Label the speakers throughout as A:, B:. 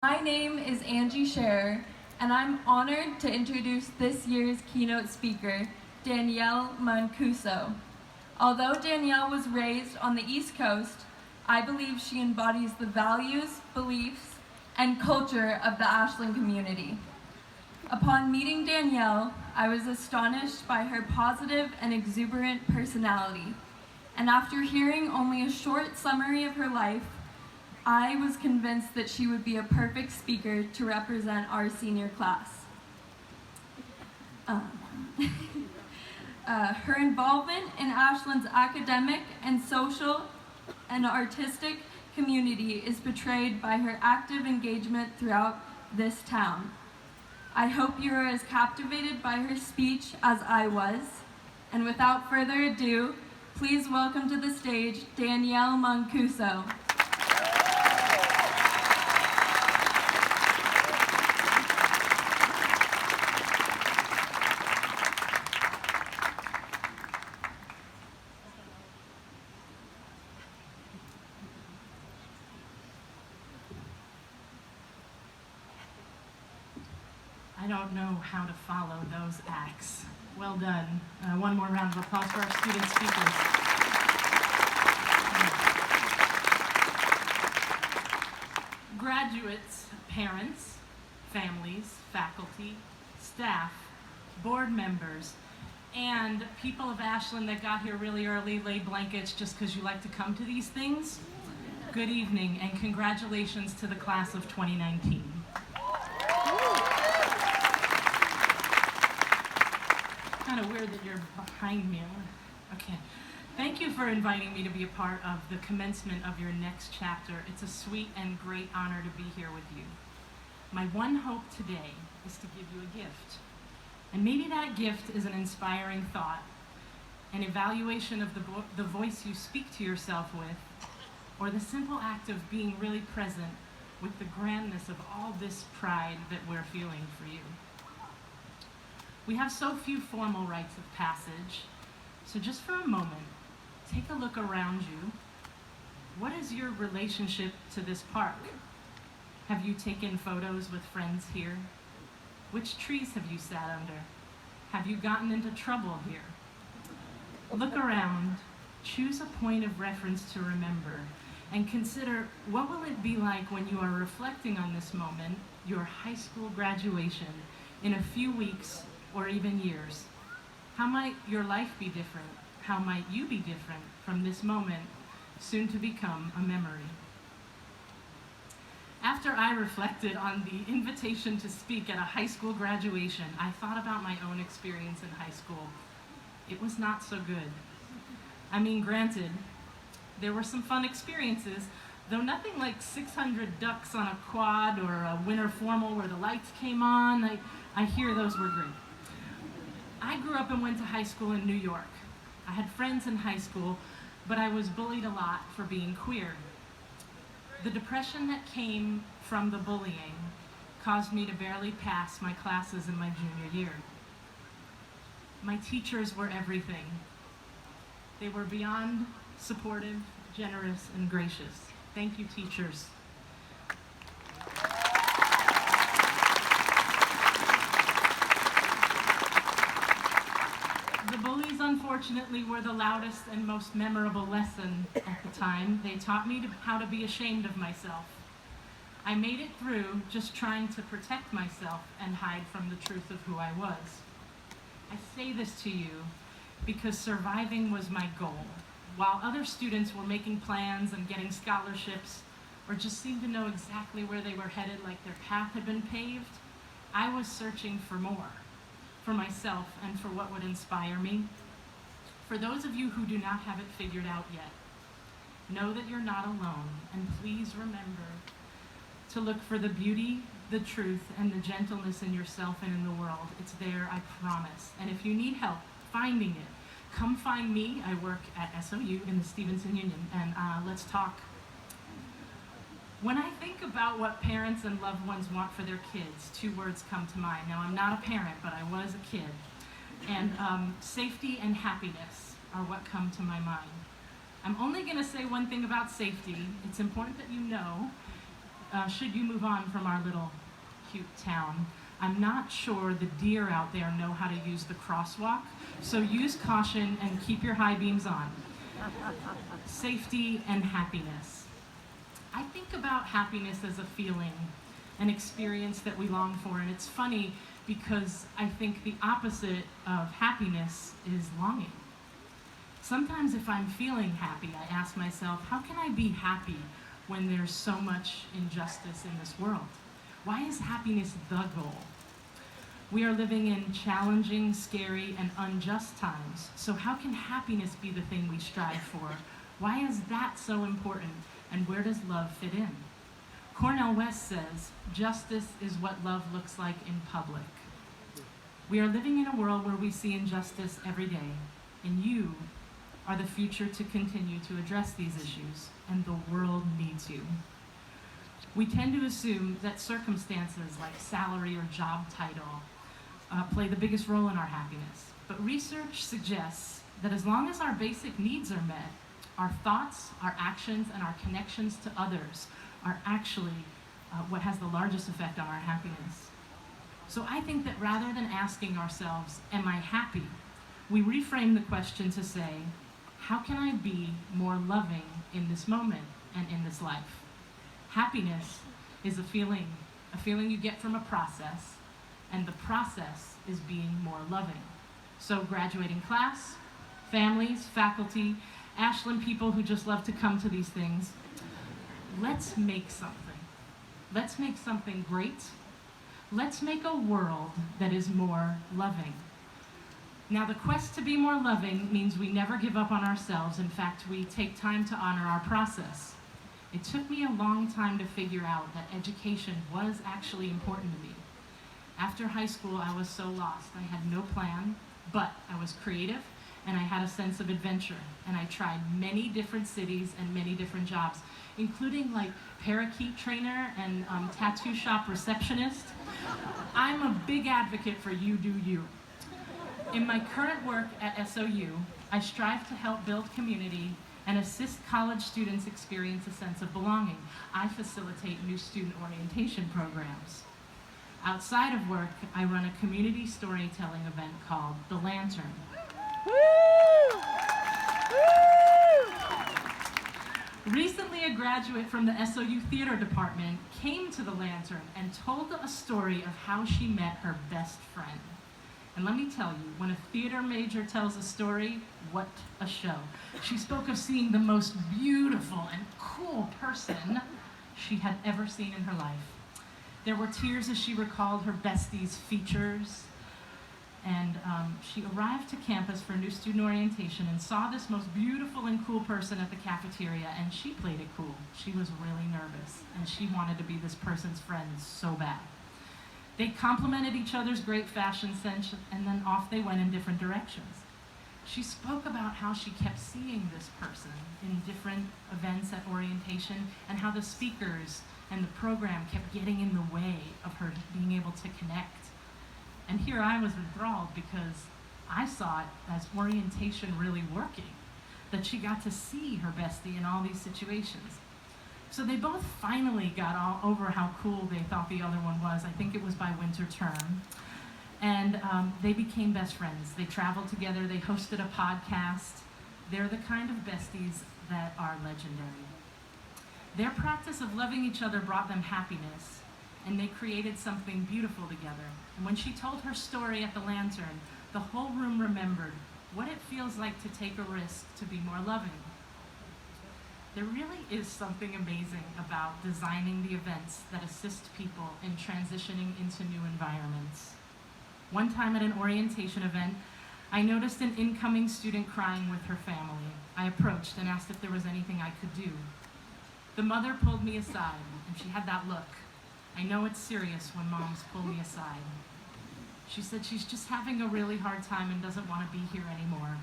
A: My name is Angie Scherer, and I'm honored to introduce this year's keynote speaker, Danielle Mancuso. Although Danielle was raised on the East Coast, I believe she embodies the values, beliefs, and culture of the Ashland community. Upon meeting Danielle, I was astonished by her positive and exuberant personality, and after hearing only a short summary of her life, I was convinced that she would be a perfect speaker to represent our senior class. Her involvement in Ashland's academic and social and artistic community is portrayed by her active engagement throughout this town. I hope you are as captivated by her speech as I was. And without further ado, please welcome to the stage Danielle Mancuso.
B: I don't know how to follow those acts. Well done. One more round of applause for our student speakers. Graduates, parents, families, faculty, staff, board members, and people of Ashland that got here really early, laid blankets just because you like to come to these things. Good evening and congratulations to the class of 2019. Kind of weird that you're behind me. Okay. Thank you for inviting me to be a part of the commencement of your next chapter. It's a sweet and great honor to be here with you. My one hope today is to give you a gift. And maybe that gift is an inspiring thought, an evaluation of the voice you speak to yourself with, or the simple act of being really present with the grandness of all this pride that we're feeling for you. We have so few formal rites of passage, so just for a moment, take a look around you. What is your relationship to this park? Have you taken photos with friends here? Which trees have you sat under? Have you gotten into trouble here? Look around, choose a point of reference to remember, and consider what will it be like when you are reflecting on this moment, your high school graduation, in a few weeks or even years. How might your life be different? How might you be different from this moment, soon to become a memory? After I reflected on the invitation to speak at a high school graduation, I thought about my own experience in high school. It was not so good. I mean, granted, there were some fun experiences, though nothing like 600 ducks on a quad or a winter formal where the lights came on. I hear those were great. I grew up and went to high school in New York. I had friends in high school, but I was bullied a lot for being queer. The depression that came from the bullying caused me to barely pass my classes in my junior year. My teachers were everything. They were beyond supportive, generous, and gracious. Thank you, teachers. The bullies, unfortunately, were the loudest and most memorable lesson at the time. They taught me how to be ashamed of myself. I made it through just trying to protect myself and hide from the truth of who I was. I say this to you because surviving was my goal. While other students were making plans and getting scholarships, or just seemed to know exactly where they were headed, like their path had been paved, I was searching for more, for myself and for what would inspire me. For those of you who do not have it figured out yet, know that you're not alone, and please remember to look for the beauty, the truth, and the gentleness in yourself and in the world. It's there, I promise. And if you need help finding it, come find me. I work at SOU in the Stevenson Union, and let's talk. When I think about what parents and loved ones want for their kids, two words come to mind. Now, I'm not a parent, but I was a kid. And safety and happiness are what come to my mind. I'm only going to say one thing about safety. It's important that you know should you move on from our little cute town, I'm not sure the deer out there know how to use the crosswalk, so use caution and keep your high beams on. Safety and happiness. I think about happiness as a feeling, an experience that we long for, and it's funny because I think the opposite of happiness is longing. Sometimes if I'm feeling happy, I ask myself, how can I be happy when there's so much injustice in this world? Why is happiness the goal? We are living in challenging, scary, and unjust times, so how can happiness be the thing we strive for? Why is that so important, and where does love fit in? Cornel West says, justice is what love looks like in public. We are living in a world where we see injustice every day, and you are the future to continue to address these issues, and the world needs you. We tend to assume that circumstances like salary or job title play the biggest role in our happiness, but research suggests that as long as our basic needs are met, our thoughts, our actions, and our connections to others are actually what has the largest effect on our happiness. So I think that rather than asking ourselves, am I happy? We reframe the question to say, how can I be more loving in this moment and in this life? Happiness is a feeling you get from a process, and the process is being more loving. So graduating class, families, faculty, Ashland people who just love to come to these things, let's make something. Let's make something great. Let's make a world that is more loving. Now, the quest to be more loving means we never give up on ourselves. In fact, we take time to honor our process. It took me a long time to figure out that education was actually important to me. After high school, I was so lost. I had no plan, but I was creative, and I had a sense of adventure. And I tried many different cities and many different jobs, including like parakeet trainer and tattoo shop receptionist. I'm a big advocate for you do you. In my current work at SOU, I strive to help build community and assist college students experience a sense of belonging. I facilitate new student orientation programs. Outside of work, I run a community storytelling event called The Lantern. Recently, a graduate from the SOU theater department came to The Lantern and told a story of how she met her best friend. And let me tell you, when a theater major tells a story, what a show. She spoke of seeing the most beautiful and cool person she had ever seen in her life. There were tears as she recalled her bestie's features. And she arrived to campus for new student orientation and saw this most beautiful and cool person at the cafeteria, and she played it cool. She was really nervous, and she wanted to be this person's friend so bad. They complimented each other's great fashion sense, and then off they went in different directions. She spoke about how she kept seeing this person in different events at orientation, and how the speakers and the program kept getting in the way of her being able to connect. And here I was enthralled because I saw it as orientation really working, that she got to see her bestie in all these situations. So they both finally got all over how cool they thought the other one was. I think it was by winter term. And they became best friends. They traveled together, they hosted a podcast. They're the kind of besties that are legendary. Their practice of loving each other brought them happiness, and they created something beautiful together. And when she told her story at the Lantern, the whole room remembered what it feels like to take a risk to be more loving. There really is something amazing about designing the events that assist people in transitioning into new environments. One time at an orientation event, I noticed an incoming student crying with her family. I approached and asked if there was anything I could do. The mother pulled me aside, and she had that look. I know it's serious when moms pull me aside. She said she's just having a really hard time and doesn't want to be here anymore.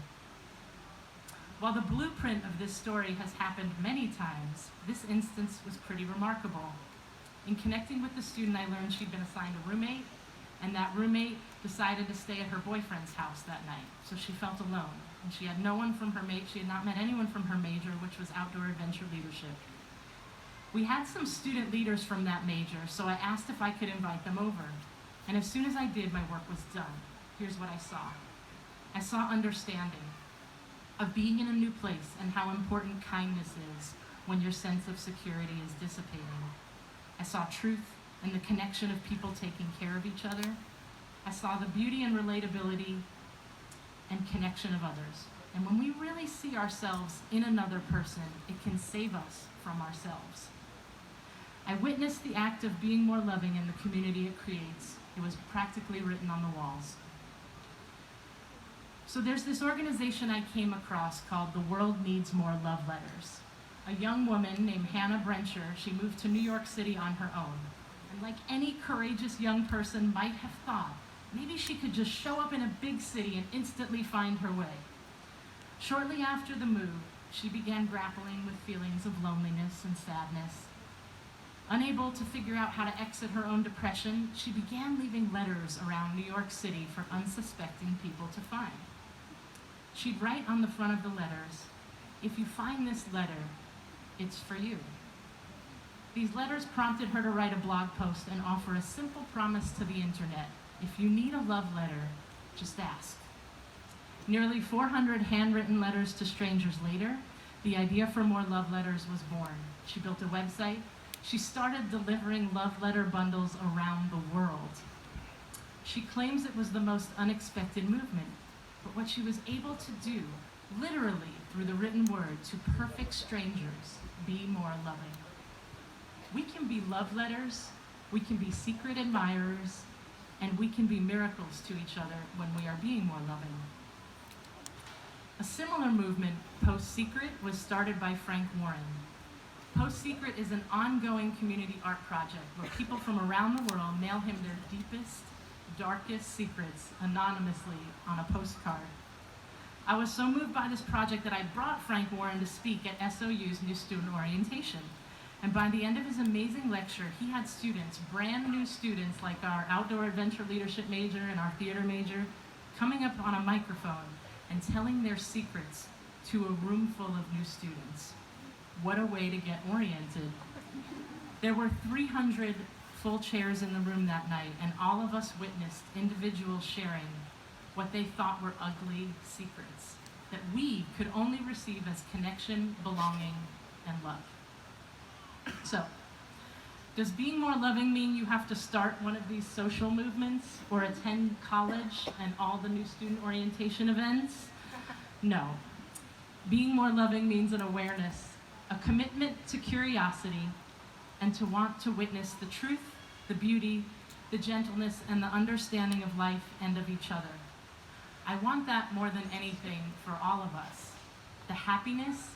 B: While the blueprint of this story has happened many times, this instance was pretty remarkable. In connecting with the student, I learned she'd been assigned a roommate, and that roommate decided to stay at her boyfriend's house that night, so she felt alone. And she had no one from her she had not met anyone from her major, which was outdoor adventure leadership. We had some student leaders from that major, so I asked if I could invite them over. And as soon as I did, my work was done. Here's what I saw. I saw understanding of being in a new place and how important kindness is when your sense of security is dissipating. I saw truth and the connection of people taking care of each other. I saw the beauty and relatability and connection of others. And when we really see ourselves in another person, it can save us from ourselves. I witnessed the act of being more loving in the community it creates. It was practically written on the walls. So there's this organization I came across called The World Needs More Love Letters. A young woman named Hannah Brencher, she moved to New York City on her own. And like any courageous young person might have thought, maybe she could just show up in a big city and instantly find her way. Shortly after the move, she began grappling with feelings of loneliness and sadness. Unable to figure out how to exit her own depression, she began leaving letters around New York City for unsuspecting people to find. She'd write on the front of the letters, "If you find this letter, it's for you." These letters prompted her to write a blog post and offer a simple promise to the internet. If you need a love letter, just ask. Nearly 400 handwritten letters to strangers later, the idea for more love letters was born. She built a website. She started delivering love letter bundles around the world. She claims it was the most unexpected movement, but what she was able to do, literally through the written word to perfect strangers, be more loving. We can be love letters, we can be secret admirers, and we can be miracles to each other when we are being more loving. A similar movement, Post Secret, was started by Frank Warren. Post Secret is an ongoing community art project where people from around the world mail him their deepest, darkest secrets anonymously on a postcard. I was so moved by this project that I brought Frank Warren to speak at SOU's New Student Orientation. And by the end of his amazing lecture, he had students, brand new students like our outdoor adventure leadership major and our theater major, coming up on a microphone and telling their secrets to a room full of new students. What a way to get oriented. There were 300 full chairs in the room that night, and all of us witnessed individuals sharing what they thought were ugly secrets that we could only receive as connection, belonging, and love. So, does being more loving mean you have to start one of these social movements or attend college and all the new student orientation events? No. Being more loving means an awareness, a commitment to curiosity, and to want to witness the truth, the beauty, the gentleness, and the understanding of life and of each other. I want that more than anything for all of us. The happiness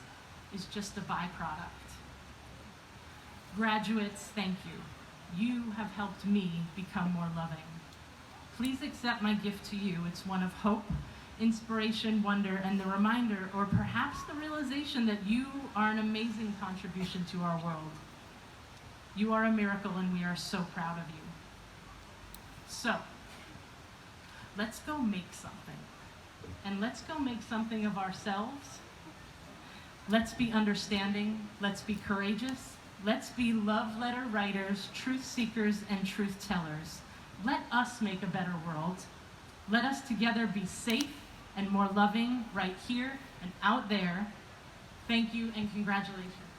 B: is just a byproduct. Graduates, thank you. You have helped me become more loving. Please accept my gift to you. It's one of hope, inspiration, wonder, and the reminder, or perhaps the realization that you are an amazing contribution to our world. You are a miracle, and we are so proud of you. So, let's go make something. And let's go make something of ourselves. Let's be understanding. Let's be courageous. Let's be love letter writers, truth seekers, and truth tellers. Let us make a better world. Let us together be safe and more loving right here and out there. Thank you and congratulations.